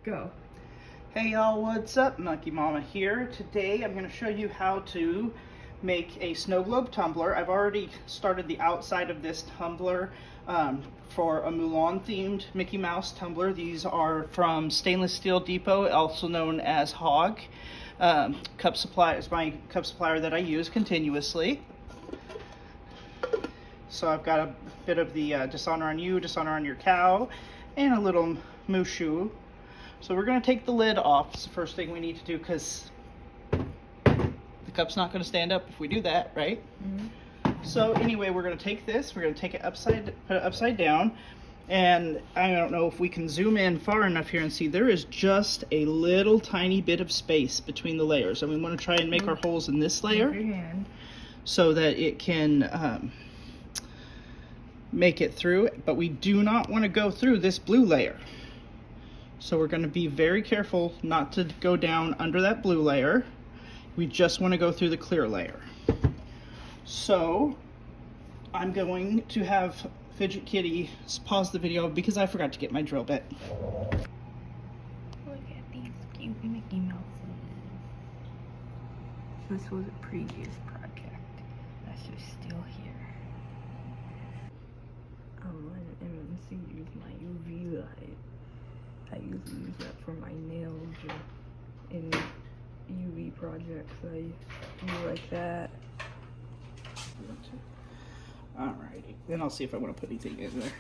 Go. Hey y'all, what's up? Monkey Mama here. Today I'm going to show you how to make a snow globe tumbler. I've already started the outside of this tumbler for a Mulan themed Mickey Mouse tumbler. These are from Stainless Steel Depot, also known as Hogg. Cup supply is my cup supplier that I use continuously. So I've got a bit of the Dishonor on You, Dishonor on Your Cow, and a little Mushu. So we're going to take the lid off. It's the first thing we need to do because the cup's not going to stand up if we do that, right? Mm-hmm. So anyway, we're going to take this, we're going to take it put it upside down, and I don't know if we can zoom in far enough here and see there is just a little tiny bit of space between the layers, and we want to try and make our holes in this layer so that it can make it through, but we do not want to go through this blue layer. So we're going to be very careful not to go down under that blue layer. We just want to go through the clear layer. So I'm going to have Fidget Kitty pause the video because I forgot to get my drill bit. Look at these cute Mickey Mouses. This was a previous project. That's just still here. I'm letting MMC use my UV light. I usually use that for my nails or in UV projects. I do like that. Alrighty, then I'll see if I want to put anything in there.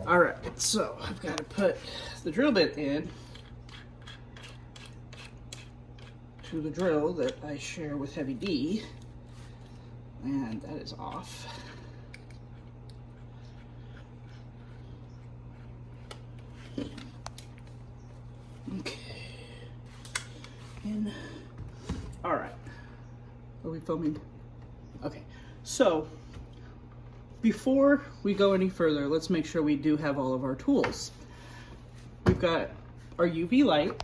Alright, so I've got to put the drill bit in to the drill that I share with Heavy D, and that is off. Okay. And all right. Are we filming? Okay. So before we go any further, let's make sure we do have all of our tools. We've got our UV light.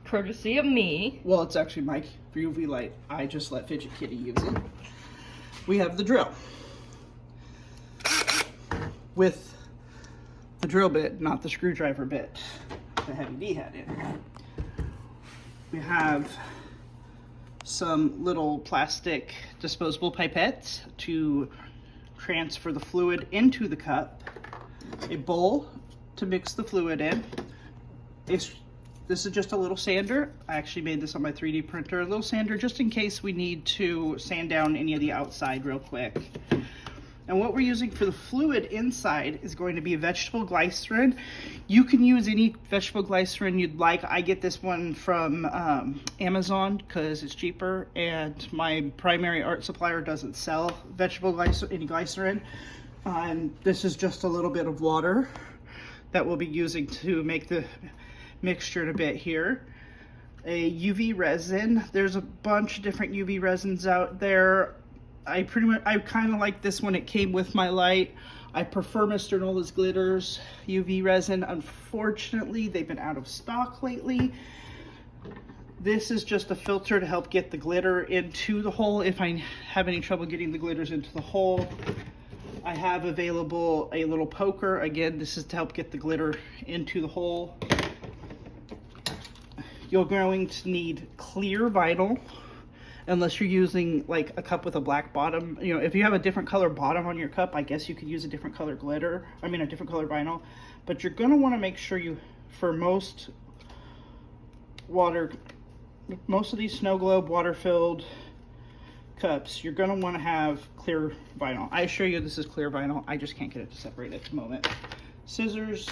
Courtesy of me. Well, it's actually my UV light. I just let Fidget Kitty use it. We have the drill with the drill bit, not the screwdriver bit the Heavy D had in. We have some little plastic disposable pipettes to transfer the fluid into the cup, a bowl to mix the fluid in. This is just a little sander. I actually made this on my 3D printer. A little sander just in case we need to sand down any of the outside real quick. And what we're using for the fluid inside is going to be a vegetable glycerin. You can use any vegetable glycerin you'd like. I get this one from Amazon because it's cheaper, and my primary art supplier doesn't sell any glycerin. This is just a little bit of water that we'll be using to make the mixture in a bit here. A UV resin. There's a bunch of different UV resins out there. I kind of like this one. It came with my light. I prefer Mr. Nola's Glitters UV resin. Unfortunately, they've been out of stock lately. This is just a filter to help get the glitter into the hole if I have any trouble getting the glitters into the hole. I have available a little poker. Again, this is to help get the glitter into the hole. You're going to need clear vinyl. Unless you're using like a cup with a black bottom. You know, if you have a different color bottom on your cup, I guess you could use a different color glitter. I mean, a different color vinyl. But you're gonna wanna make sure for most of these snow globe water-filled cups, you're gonna wanna have clear vinyl. I assure you this is clear vinyl. I just can't get it to separate at the moment. Scissors,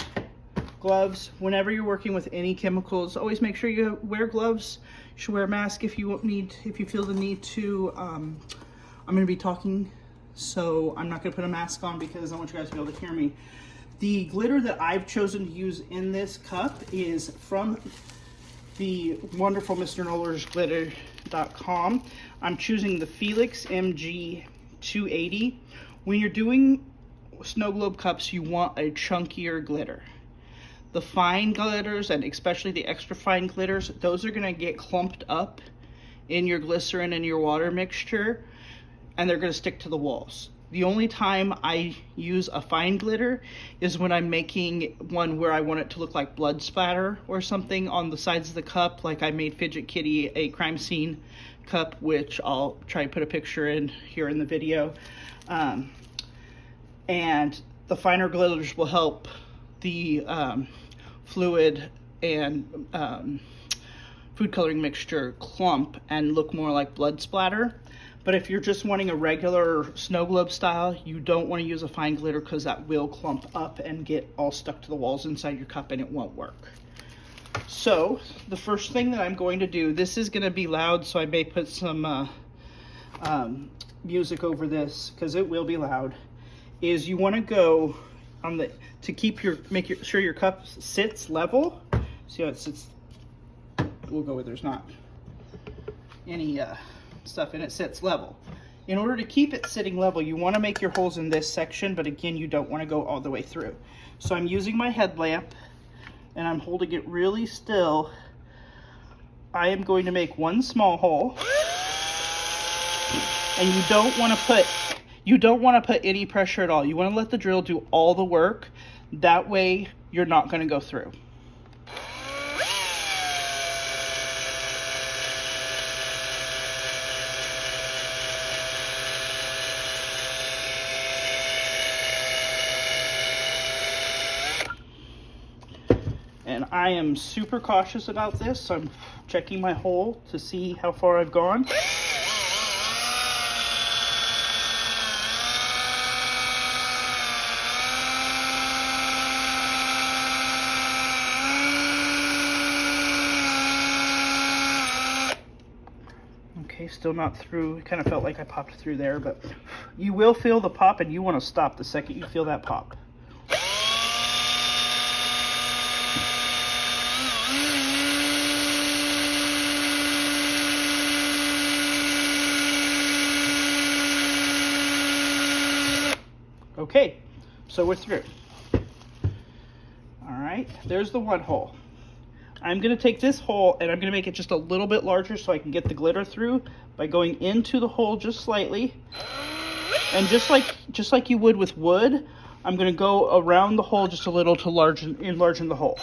gloves. Whenever you're working with any chemicals, always make sure you wear gloves. You should wear a mask if you feel the need to. I'm going to be talking, so I'm not going to put a mask on because I want you guys to be able to hear me. The glitter that I've chosen to use in this cup is from the wonderful Mr. Nola's Glitter.com. I'm choosing the Felix MG 280. When you're doing snow globe cups, you want a chunkier glitter. The fine glitters, and especially the extra fine glitters, those are going to get clumped up in your glycerin and your water mixture, and they're going to stick to the walls. The only time I use a fine glitter is when I'm making one where I want it to look like blood splatter or something on the sides of the cup. Like I made Fidget Kitty a crime scene cup, which I'll try and put a picture in here in the video. And the finer glitters will help the fluid and food coloring mixture clump and look more like blood splatter. But if you're just wanting a regular snow globe style, you don't want to use a fine glitter because that will clump up and get all stuck to the walls inside your cup and it won't work. So the first thing that I'm going to do, this is going to be loud, so I may put some music over this because it will be loud, is you want to go on the, to keep your, sure your cup sits level. See how it sits? We'll go with there's not any stuff in it, sits level. In order to keep it sitting level, you want to make your holes in this section, but again, you don't want to go all the way through. So I'm using my headlamp and I'm holding it really still. I am going to make one small hole, and you don't want to put any pressure at all. You want to let the drill do all the work. That way you're not going to go through. And I am super cautious about this, so I'm checking my hole to see how far I've gone. Okay, still not through. It kind of felt like I popped through there, but you will feel the pop and you want to stop the second you feel that pop. Okay, so we're through. All right, there's the one hole. I'm gonna take this hole and I'm gonna make it just a little bit larger so I can get the glitter through by going into the hole just slightly. And just like you would with wood, I'm gonna go around the hole just a little to enlarge the hole.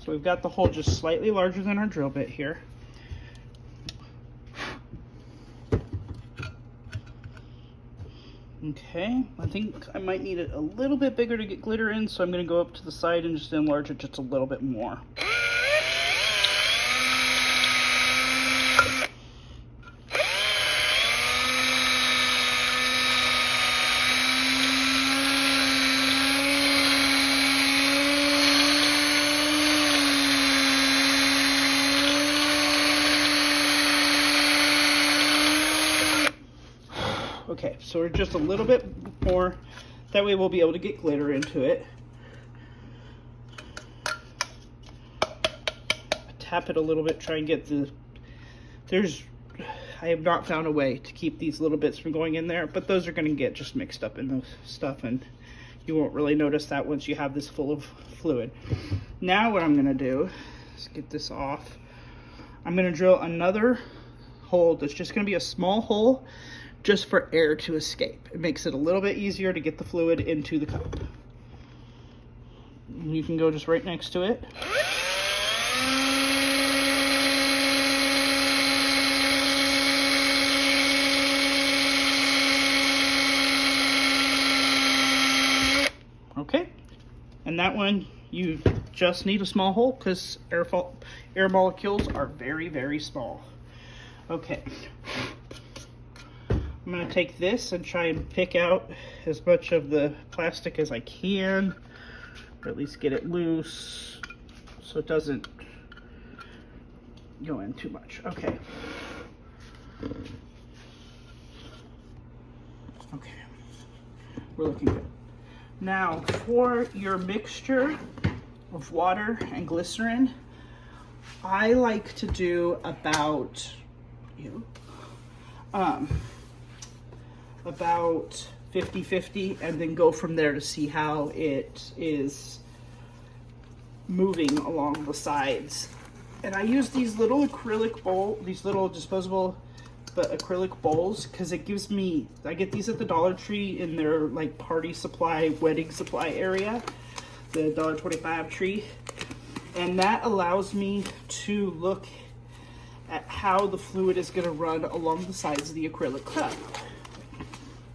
So we've got the hole just slightly larger than our drill bit here. Okay, I think I might need it a little bit bigger to get glitter in, so I'm going to go up to the side and just enlarge it just a little bit more. Okay, so we're just a little bit more, that way we'll be able to get glitter into it. Tap it a little bit, try and get I have not found a way to keep these little bits from going in there, but those are going to get just mixed up in the stuff and you won't really notice that once you have this full of fluid. Now what I'm going to do is get this off. I'm going to drill another hole that's just going to be a small hole, just for air to escape. It makes it a little bit easier to get the fluid into the cup. You can go just right next to it. Okay, and that one you just need a small hole because air molecules are very, very small. Okay. I'm going to take this and try and pick out as much of the plastic as I can, or at least get it loose so it doesn't go in too much. Okay. Okay, we're looking good. Now for your mixture of water and glycerin, I like to do about 50-50 and then go from there to see how it is moving along the sides. And I use these little acrylic bowl, these little disposable but acrylic bowls, because it gives me, I get these at the Dollar Tree in their like party supply, wedding supply area, the $1.25 tree. And that allows me to look at how the fluid is going to run along the sides of the acrylic cup.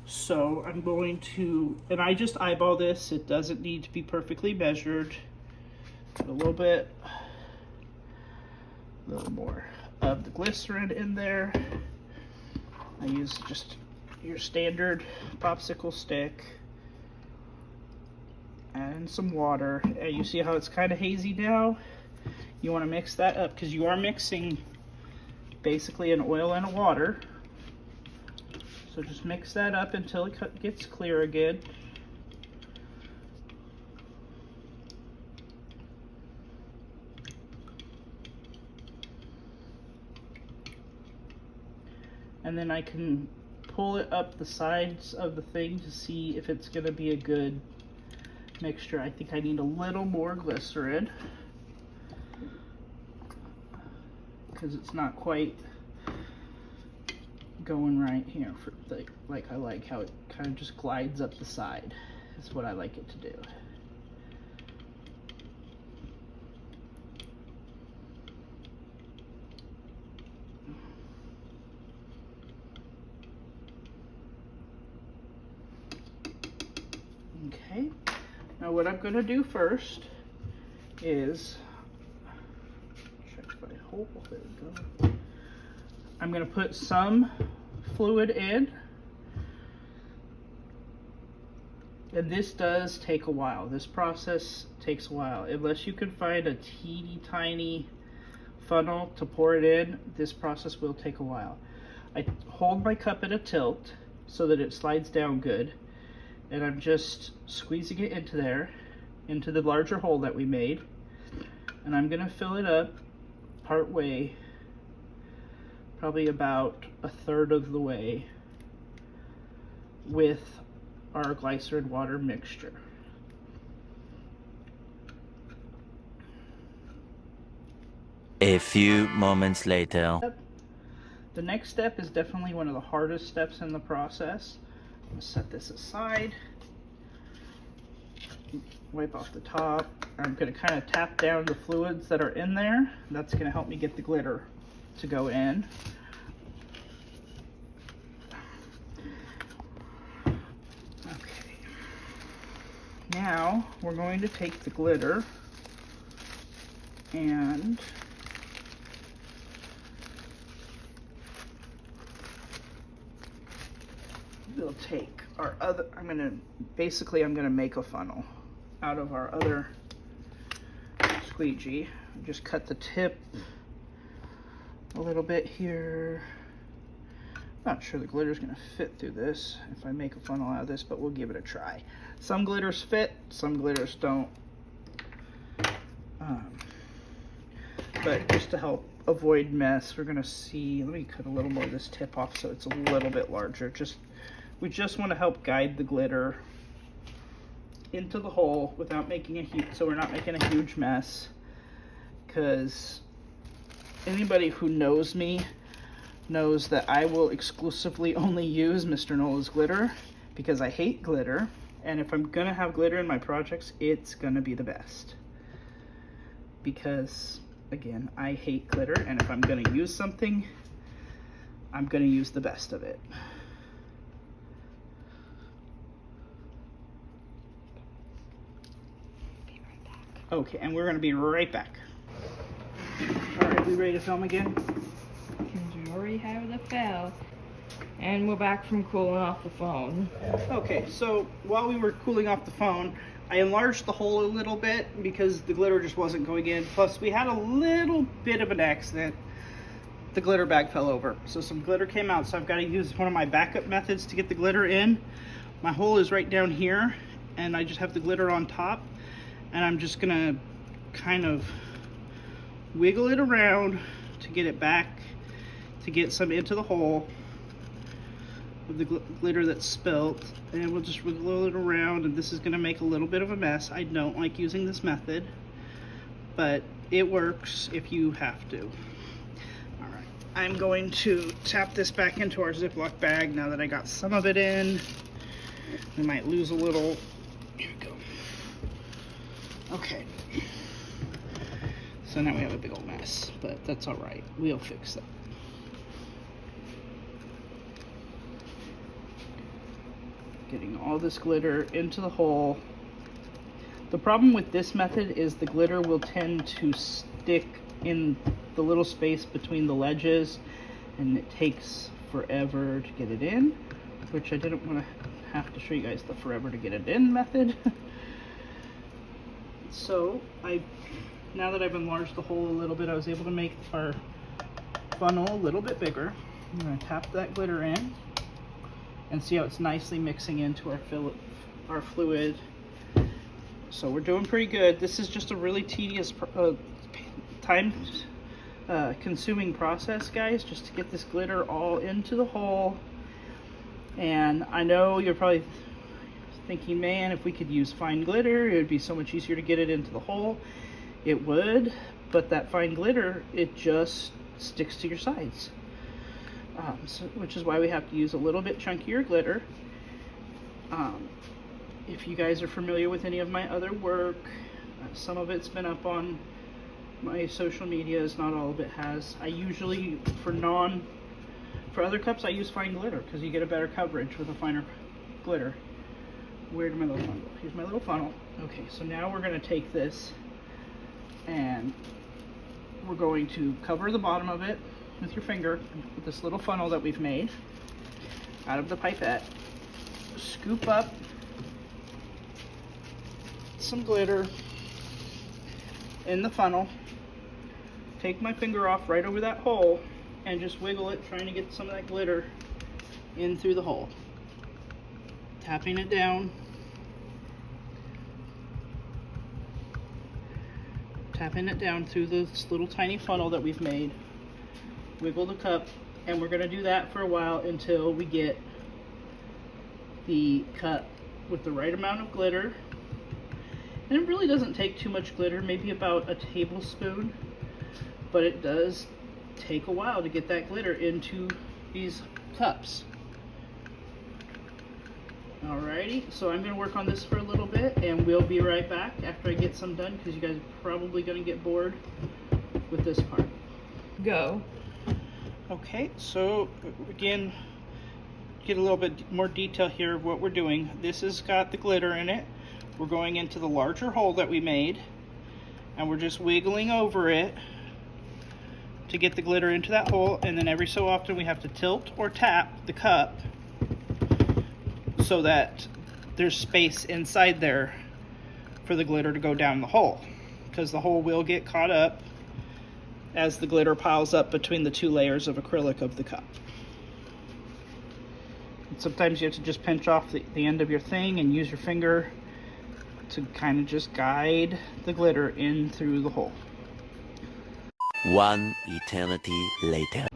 So I'm going to, and I just eyeball this. It doesn't need to be perfectly measured. Put a little more of the glycerin in there. I use just your standard popsicle stick and some water. And you see how it's kind of hazy now? You want to mix that up because you are mixing basically an oil and a water. So just mix that up until it gets clear again. And then I can pull it up the sides of the thing to see if it's going to be a good mixture. I think I need a little more glycerin because it's not quite going right here. For like I like how it kind of just glides up the side. That's what I like it to do. Okay, now what I'm going to do first is check my hole. There we go. I'm going to put some fluid in, and this does take a while. This process takes a while. Unless you can find a teeny tiny funnel to pour it in, this process will take a while. I hold my cup at a tilt so that it slides down good, and I'm just squeezing it into there, into the larger hole that we made, and I'm going to fill it up part way, probably about a third of the way, with our glycerin water mixture. A few moments later. The next step is definitely one of the hardest steps in the process. I'm going to set this aside, wipe off the top. I'm going to kind of tap down the fluids that are in there. That's going to help me get the glitter to go in. Okay. Now we're going to take the glitter and we'll take our other, I'm gonna make a funnel out of our other squeegee. Just cut the tip a little bit here. Not sure the glitter's gonna fit through this if I make a funnel out of this, but we'll give it a try. Some glitters fit, some glitters don't. But just to help avoid mess, we're gonna see, let me cut a little more of this tip off so it's a little bit larger. We just want to help guide the glitter into the hole without making a huge, so we're not making a huge mess. Because anybody who knows me knows that I will exclusively only use Mr. Nola's glitter because I hate glitter, and if I'm gonna have glitter in my projects, it's gonna be the best. Because again, I hate glitter, and if I'm gonna use something, I'm gonna use the best of it. Okay, and we're going to be right back. All right, we ready to film again? Since we already have the fill, and we're back from cooling off the phone. Okay, so while we were cooling off the phone, I enlarged the hole a little bit because the glitter just wasn't going in. Plus, we had a little bit of an accident. the glitter bag fell over. So some glitter came out, so I've got to use one of my backup methods to get the glitter in. My hole is right down here, and I just have the glitter on top, and I'm just gonna kind of wiggle it around to get it back, to get some into the hole of the glitter that's spilt, and we'll just wiggle it around, and this is gonna make a little bit of a mess. I don't like using this method, but it works if you have to. All right, I'm going to tap this back into our Ziploc bag now that I got some of it in. We might lose a little. Here we go. Okay. So now we have a big old mess, but that's all right. We'll fix that. Getting all this glitter into the hole. The problem with this method is the glitter will tend to stick in the little space between the ledges, and it takes forever to get it in, which I didn't want to have to show you guys the forever to get it in method. So now that I've enlarged the hole a little bit, I was able to make our funnel a little bit bigger. I'm going to tap that glitter in and see how it's nicely mixing into our fluid. So we're doing pretty good. This is just a really tedious time consuming process, guys, just to get this glitter all into the hole. And I know you're probably thinking, man, if we could use fine glitter, it would be so much easier to get it into the hole. It would, but that fine glitter, it just sticks to your sides. Which is why we have to use a little bit chunkier glitter. If you guys are familiar with any of my other work, some of it's been up on my social medias, not all of it has. I usually, for other cups, I use fine glitter because you get a better coverage with a finer glitter. Where did my little funnel go? Here's my little funnel. Okay, so now we're going to take this and we're going to cover the bottom of it with your finger with this little funnel that we've made out of the pipette. Scoop up some glitter in the funnel. Take my finger off right over that hole and just wiggle it, trying to get some of that glitter in through the hole. Tapping it down. Tapping it down through this little tiny funnel that we've made. Wiggle the cup, and we're going to do that for a while until we get the cup with the right amount of glitter. And it really doesn't take too much glitter, maybe about a tablespoon, but it does take a while to get that glitter into these cups. Alrighty, so I'm going to work on this for a little bit, and we'll be right back after I get some done, because you guys are probably going to get bored with this part. Go. Okay, so again, get a little bit more detail here of what we're doing. This has got the glitter in it. We're going into the larger hole that we made, and we're just wiggling over it to get the glitter into that hole, and then every so often we have to tilt or tap the cup so that there's space inside there for the glitter to go down the hole, because the hole will get caught up as the glitter piles up between the two layers of acrylic of the cup. And sometimes you have to just pinch off the end of your thing and use your finger to kind of just guide the glitter in through the hole. One eternity later.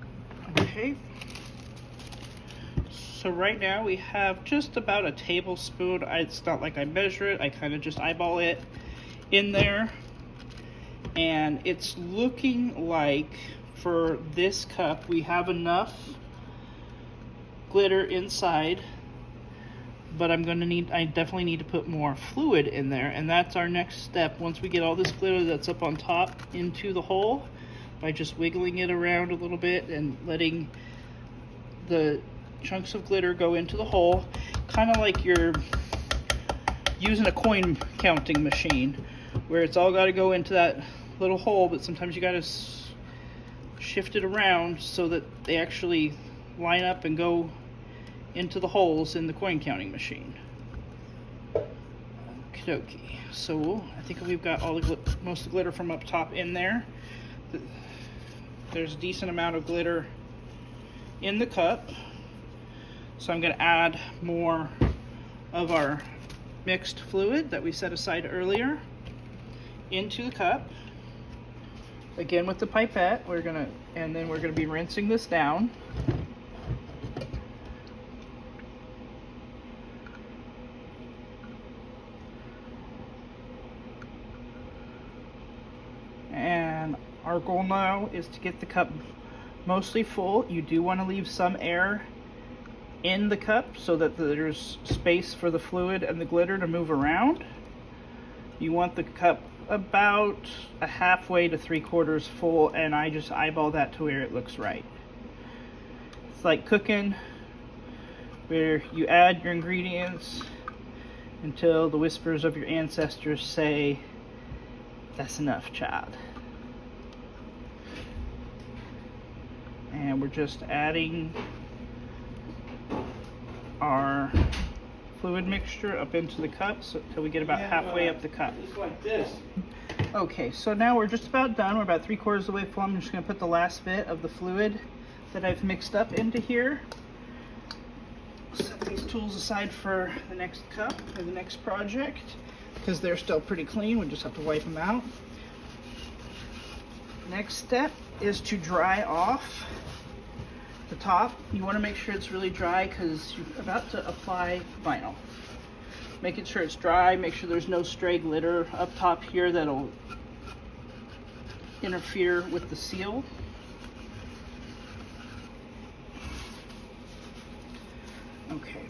Okay. So right now we have just about a tablespoon. It's not like I measure it, I kind of just eyeball it in there. And it's looking like for this cup we have enough glitter inside, but I definitely need to put more fluid in there, and that's our next step. Once we get all this glitter that's up on top into the hole, by just wiggling it around a little bit and letting the chunks of glitter go into the hole, kind of like you're using a coin counting machine, where it's all got to go into that little hole, but sometimes you got to shift it around so that they actually line up and go into the holes in the coin counting machine. Okie dokie. So I think we've got all the most of the glitter from up top in there. there's a decent amount of glitter in the cup. So I'm going to add more of our mixed fluid that we set aside earlier into the cup. Again with the pipette, and then we're gonna be rinsing this down. And our goal now is to get the cup mostly full. You do want to leave some air in the cup so that there's space for the fluid and the glitter to move around. You want the cup about a halfway to 3/4 full, and I just eyeball that to where it looks right. It's like cooking, where you add your ingredients until the whispers of your ancestors say, "That's enough, child." And we're just adding our fluid mixture up into the cup until we get about halfway up the cup. Just like this. Okay, so now we're just about done. We're about 3/4 of the way full. I'm just going to put the last bit of the fluid that I've mixed up into here. Set these tools aside for the next cup or the next project because they're still pretty clean. We just have to wipe them out. Next step is to dry off the top. You want to make sure it's really dry because you're about to apply vinyl. Making sure it's dry, make sure there's no stray glitter up top here that'll interfere with the seal. Okay.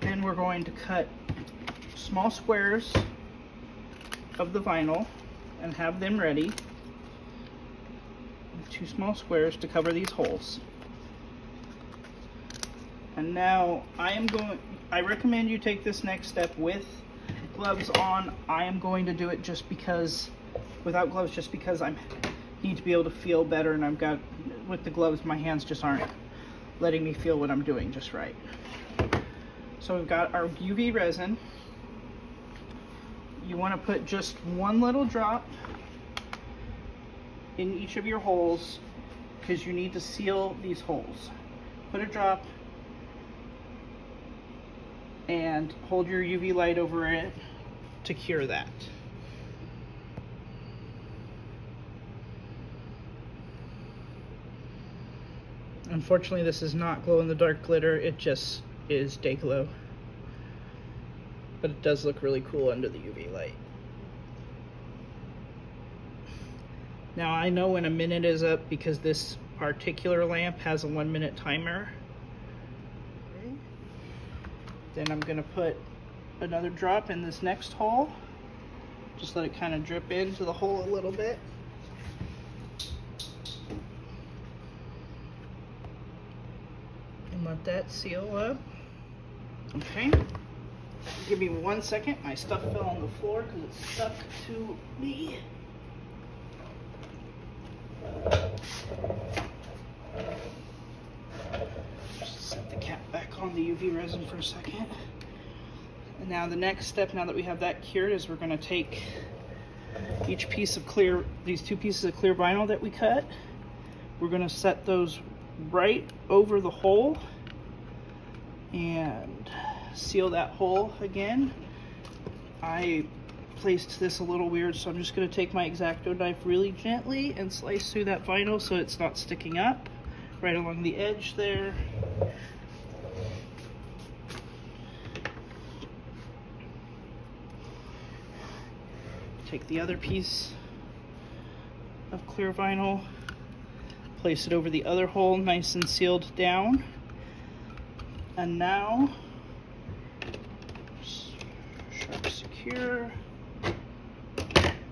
Then we're going to cut small squares of the vinyl and have them ready. 2 small squares to cover these holes. And now I recommend you take this next step with gloves on. I am going to do it just because, without gloves, just because I need to be able to feel better, and with the gloves, my hands just aren't letting me feel what I'm doing just right. So we've got our UV resin. You want to put just one little drop in each of your holes because you need to seal these holes. Put a drop and hold your UV light over it to cure that. Unfortunately, this is not glow-in-the-dark glitter, it just is day glow. But it does look really cool under the UV light. Now I know when a minute is up because this particular lamp has a 1-minute timer. Okay. Then I'm gonna put another drop in this next hole. Just let it kind of drip into the hole a little bit. And let that seal up. Okay. Give me 1 second. My stuff fell on the floor because it stuck to me. Just set the cap back on the UV resin for a second. And now the next step, now that we have that cured, is we're going to take each piece of clear, these 2 pieces of clear vinyl that we cut, we're going to set those right over the hole and seal that hole again. I placed this a little weird, so I'm just going to take my X-Acto knife really gently and slice through that vinyl so it's not sticking up right along the edge there. Take the other piece of clear vinyl, place it over the other hole, nice and sealed down. And now, sharp secure,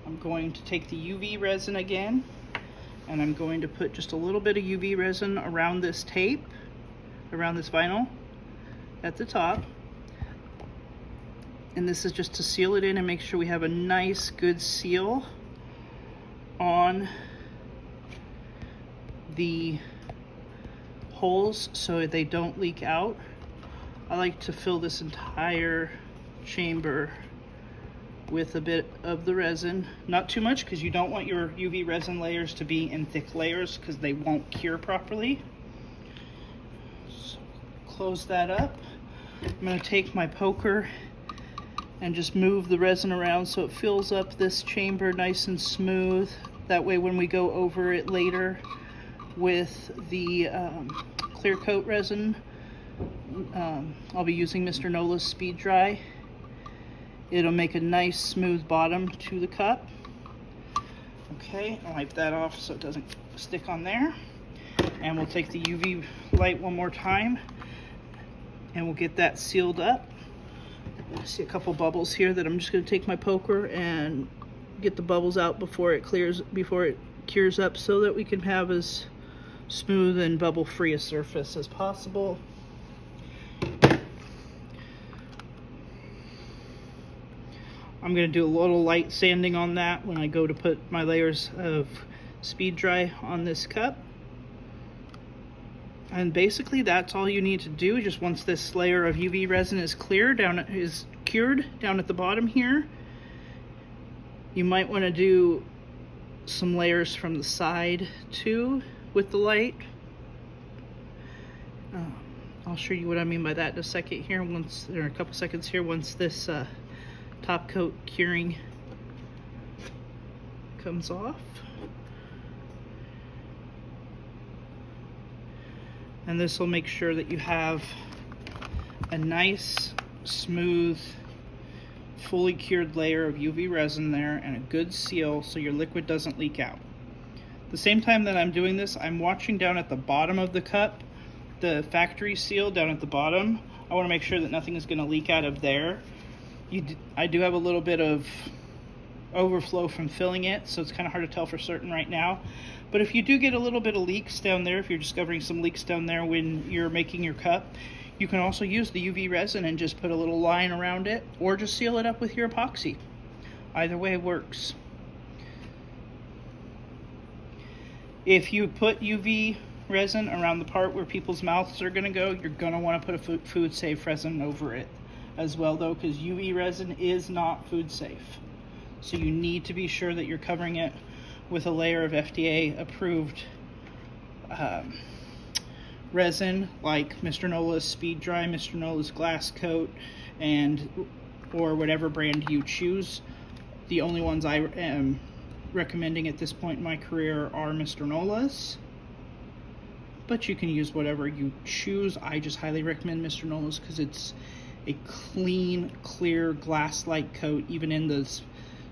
I'm going to take the UV resin again, and I'm going to put just a little bit of UV resin around this tape, around this vinyl at the top. And this is just to seal it in and make sure we have a nice, good seal on the holes so they don't leak out. I like to fill this entire chamber with a bit of the resin. Not too much, because you don't want your UV resin layers to be in thick layers because they won't cure properly. So close that up. I'm going to take my poker and just move the resin around so it fills up this chamber nice and smooth. That way when we go over it later with the clear coat resin, I'll be using Mr. Nola's Speed Dry. It'll make a nice smooth bottom to the cup. Okay, I'll wipe that off so it doesn't stick on there. And we'll take the UV light one more time and we'll get that sealed up. I see a couple bubbles here that I'm just going to take my poker and get the bubbles out before it cures up, so that we can have as smooth and bubble free a surface as possible. I'm going to do a little light sanding on that when I go to put my layers of Speed Dry on this cup. And basically that's all you need to do. Just once this layer of UV resin is cured down at the bottom here, you might want to do some layers from the side too with the light. I'll show you what I mean by that in a second here, or a couple seconds here, once this top coat curing comes off. And this will make sure that you have a nice, smooth, fully cured layer of UV resin there and a good seal so your liquid doesn't leak out. The same time that I'm doing this, I'm watching down at the bottom of the cup, the factory seal down at the bottom. I want to make sure that nothing is going to leak out of there. I do have a little bit of overflow from filling it, so it's kind of hard to tell for certain right now. But if you do get a little bit of leaks down there, if you're discovering some leaks down there when you're making your cup, you can also use the UV resin and just put a little line around it, or just seal it up with your epoxy. Either way works. If you put UV resin around the part where people's mouths are going to go, you're going to want to put a food safe resin over it as well though, because UV resin is not food safe. So you need to be sure that you're covering it with a layer of FDA approved resin, like Mr. Nola's Speed Dry, Mr. Nola's Glass Coat, or whatever brand you choose. The only ones I am recommending at this point in my career are Mr. Nola's, but you can use whatever you choose. I just highly recommend Mr. Nola's because it's a clean, clear, glass-like coat. Even in the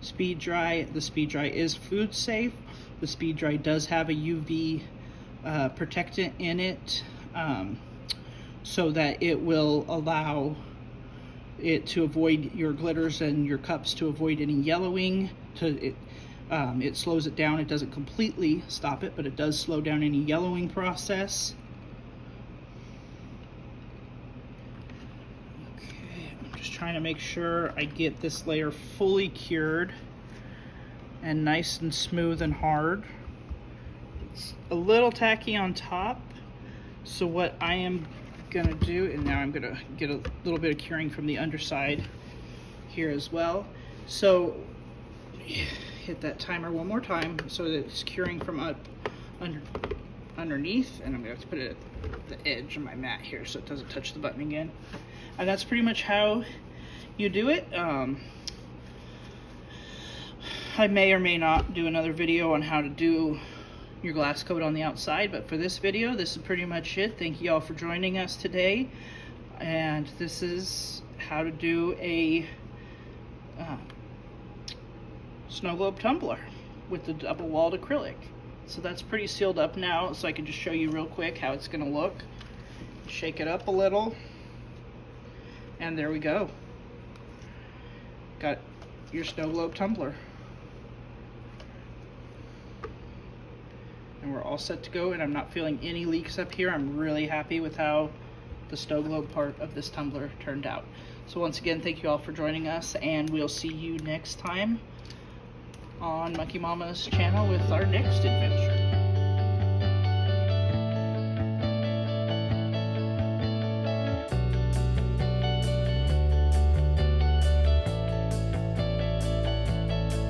Speed Dry is food safe. The Speed Dry does have a UV protectant in it, so that it will allow it to avoid your glitters and your cups to avoid any yellowing. It slows it down. It doesn't completely stop it, but it does slow down any yellowing process. Okay, I'm just trying to make sure I get this layer fully cured and nice and smooth and hard. It's a little tacky on top, so what I am gonna do, and now I'm gonna get a little bit of curing from the underside here as well. So hit that timer one more time so that it's curing from underneath, and I'm gonna have to put it at the edge of my mat here so it doesn't touch the button again. And that's pretty much how you do it. I may or may not do another video on how to do your glass coat on the outside, but for this video, this is pretty much it. Thank you all for joining us today, and this is how to do a Snow Globe Tumbler with the double-walled acrylic. So that's pretty sealed up now, so I can just show you real quick how it's going to look. Shake it up a little, and there we go. Got your Snow Globe Tumbler. And we're all set to go, and I'm not feeling any leaks up here. I'm really happy with how the Snow Globe part of this tumbler turned out. So once again, thank you all for joining us, and we'll see you next time on Monkey Mama's channel with our next adventure.